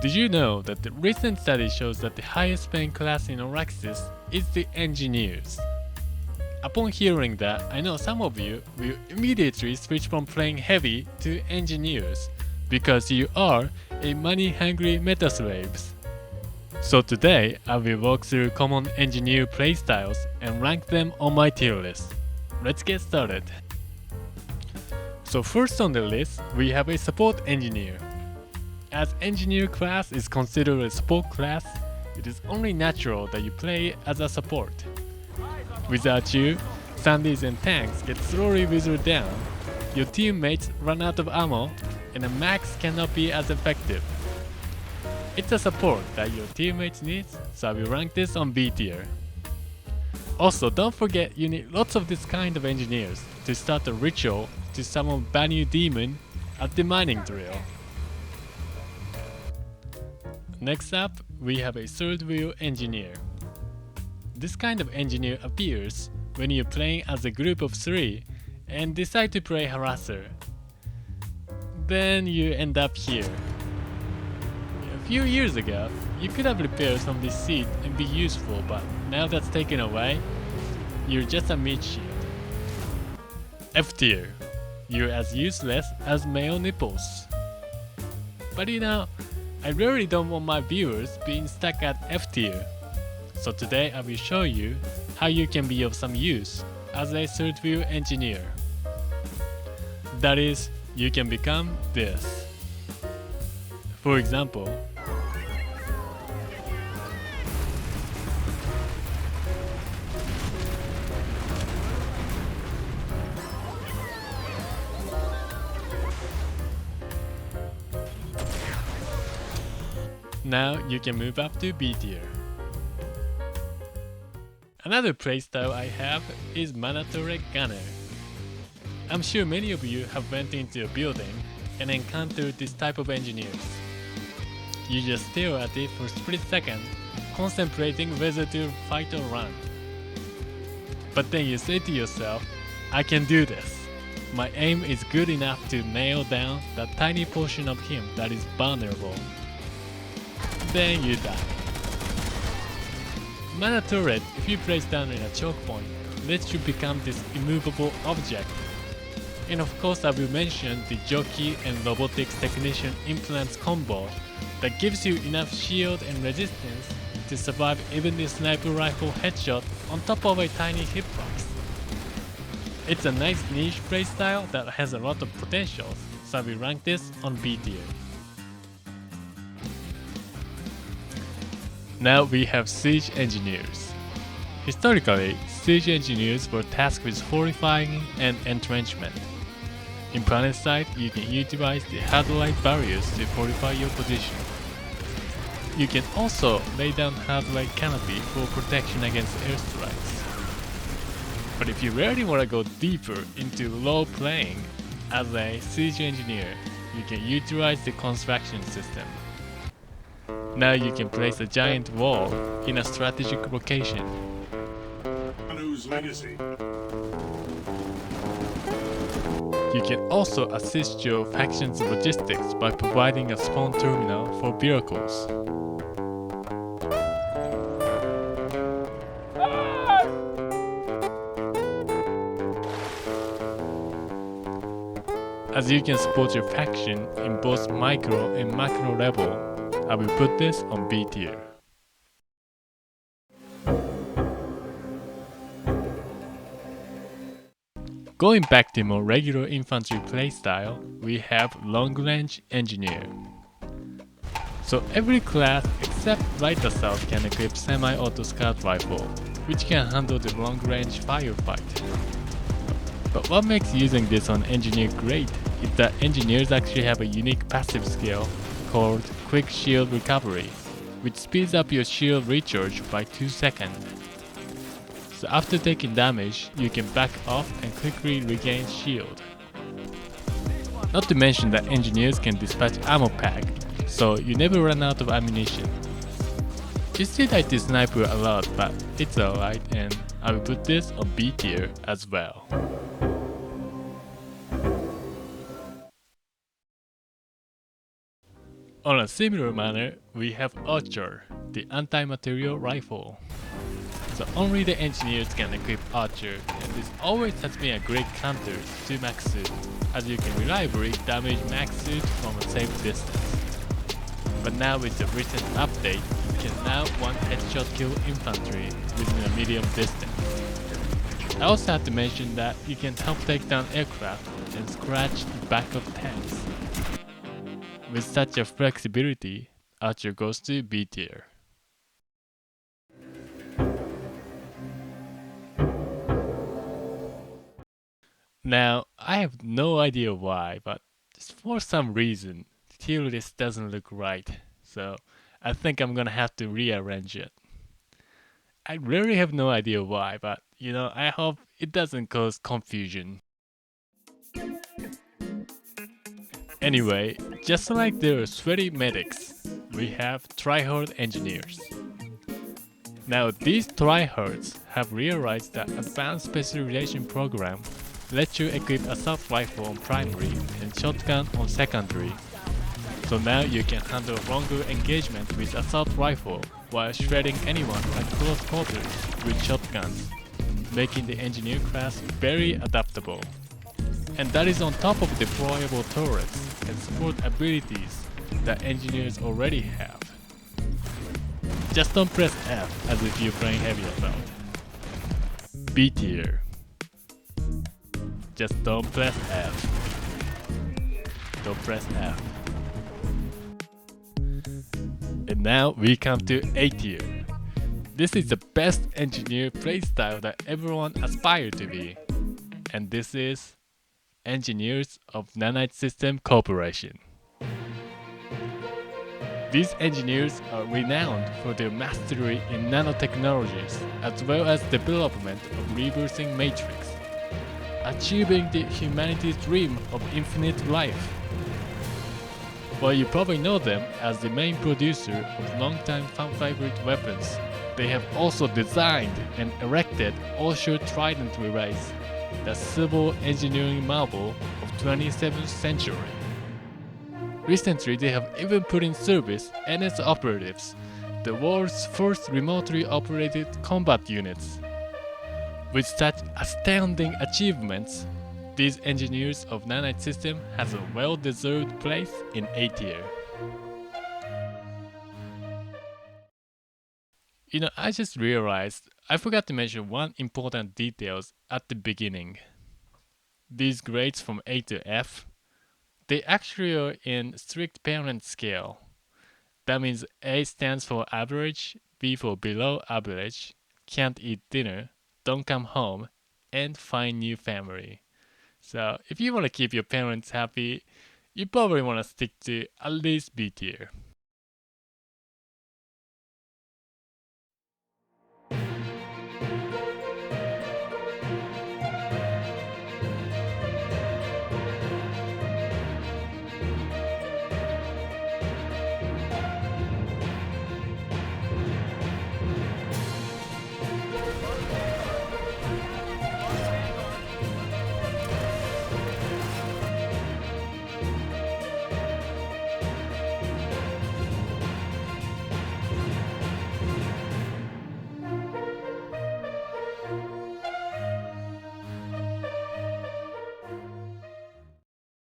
Did you know that the recent study shows that the highest paying class in Oraxis is the engineers? Upon hearing that, I know some of you will immediately switch from playing heavy to engineers because you are a money-hungry meta slaves. So today, I will walk through common engineer playstyles and rank them on my tier list. Let's get started. So first on the list, we have a support engineer. As engineer class is considered a support class, it is only natural that you play as a support. Without you, Sandys and tanks get slowly withered down, your teammates run out of ammo, and a max cannot be as effective. It's a support that your teammates need, so I will rank this on B tier. Also, don't forget you need lots of this kind of engineers to start a ritual to summon Banu Demon at the mining drill. Next up, we have a third wheel engineer. This kind of engineer appears when you're playing as a group of 3 and decide to play harasser. Then you end up here. A few years ago, you could have repaired from this seat and be useful, but now that's taken away, you're just a mid shield. F tier. You're as useless as male nipples. But you know, I really don't want my viewers being stuck at F tier. So today I will show you how you can be of some use as a third wheel engineer. That is, you can become this. For example, now you can move up to B tier. Another playstyle I have is Mandatory Gunner. I'm sure many of you have went into a building and encountered this type of engineers. You just stare at it for a split second, contemplating whether to fight or run. But then you say to yourself, I can do this. My aim is good enough to nail down that tiny portion of him that is vulnerable. Then you die. Mana turret, if you place down in a choke point, lets you become this immovable object. And of course I will mention the jockey and robotics technician implants combo that gives you enough shield and resistance to survive even the sniper rifle headshot on top of a tiny hitbox. It's a nice niche playstyle that has a lot of potential, so I will rank this on B tier. Now we have siege engineers. Historically, siege engineers were tasked with fortifying and entrenchment. In PlanetSide, you can utilize the hard-light barriers to fortify your position. You can also lay down hard-light canopy for protection against airstrikes. But if you really want to go deeper into role playing as a siege engineer, you can utilize the construction system. Now you can place a giant wall in a strategic location. Banu's legacy. You can also assist your faction's logistics by providing a spawn terminal for vehicles. As you can support your faction in both micro and macro level, I will put this on B tier. Going back to more regular infantry playstyle, we have long range engineer. So every class except Right Assault can equip semi-auto scout rifle, which can handle the long range firefight. But what makes using this on engineer great is that engineers actually have a unique passive skill called Quick Shield Recovery, which speeds up your shield recharge by 2 seconds. So after taking damage, you can back off and quickly regain shield. Not to mention that engineers can dispatch ammo pack, so you never run out of ammunition. You still like the sniper a lot, but it's alright, and I will put this on B tier as well. On a similar manner, we have Archer, the anti-material rifle. So only the engineers can equip Archer, and this always has been a great counter to Max Suit, as you can reliably damage Max Suit from a safe distance. But now with the recent update, you can now one headshot kill infantry within a medium distance. I also have to mention that you can help take down aircraft and scratch the back of tanks. With such a flexibility, Archer goes to B tier. Now, I have no idea why, but just for some reason, the tier list doesn't look right, so I think I'm gonna have to rearrange it. I really have no idea why, but I hope it doesn't cause confusion. Anyway, just like there are sweaty medics, we have tryhard engineers. Now these tryhards have realized that Advanced Specialization Program lets you equip assault rifle on primary and shotgun on secondary. So now you can handle longer engagement with assault rifle while shredding anyone at close quarters with shotguns, making the engineer class very adaptable. And that is on top of deployable turrets and support abilities that engineers already have. Just don't press F as if you're playing heavy assault. B tier. Just don't press F. Don't press F. And now we come to A tier. This is the best engineer playstyle that everyone aspires to be. And this is Engineers of Nanite System Corporation. These engineers are renowned for their mastery in nanotechnologies as well as development of reversing matrix, achieving the humanity's dream of infinite life. While you probably know them as the main producer of long-time fan-favorite weapons, they have also designed and erected Osho Trident Relays, the civil engineering marvel of 27th century. Recently, they have even put in service NS Operatives, the world's first remotely operated combat units. With such astounding achievements, these engineers of Nanite System has a well-deserved place in A tier. I just realized I forgot to mention one important details at the beginning. These grades from A to F, they actually are in strict parent scale. That means A stands for average, B for below average, can't eat dinner, don't come home, and find new family. So if you want to keep your parents happy, you probably want to stick to at least B tier.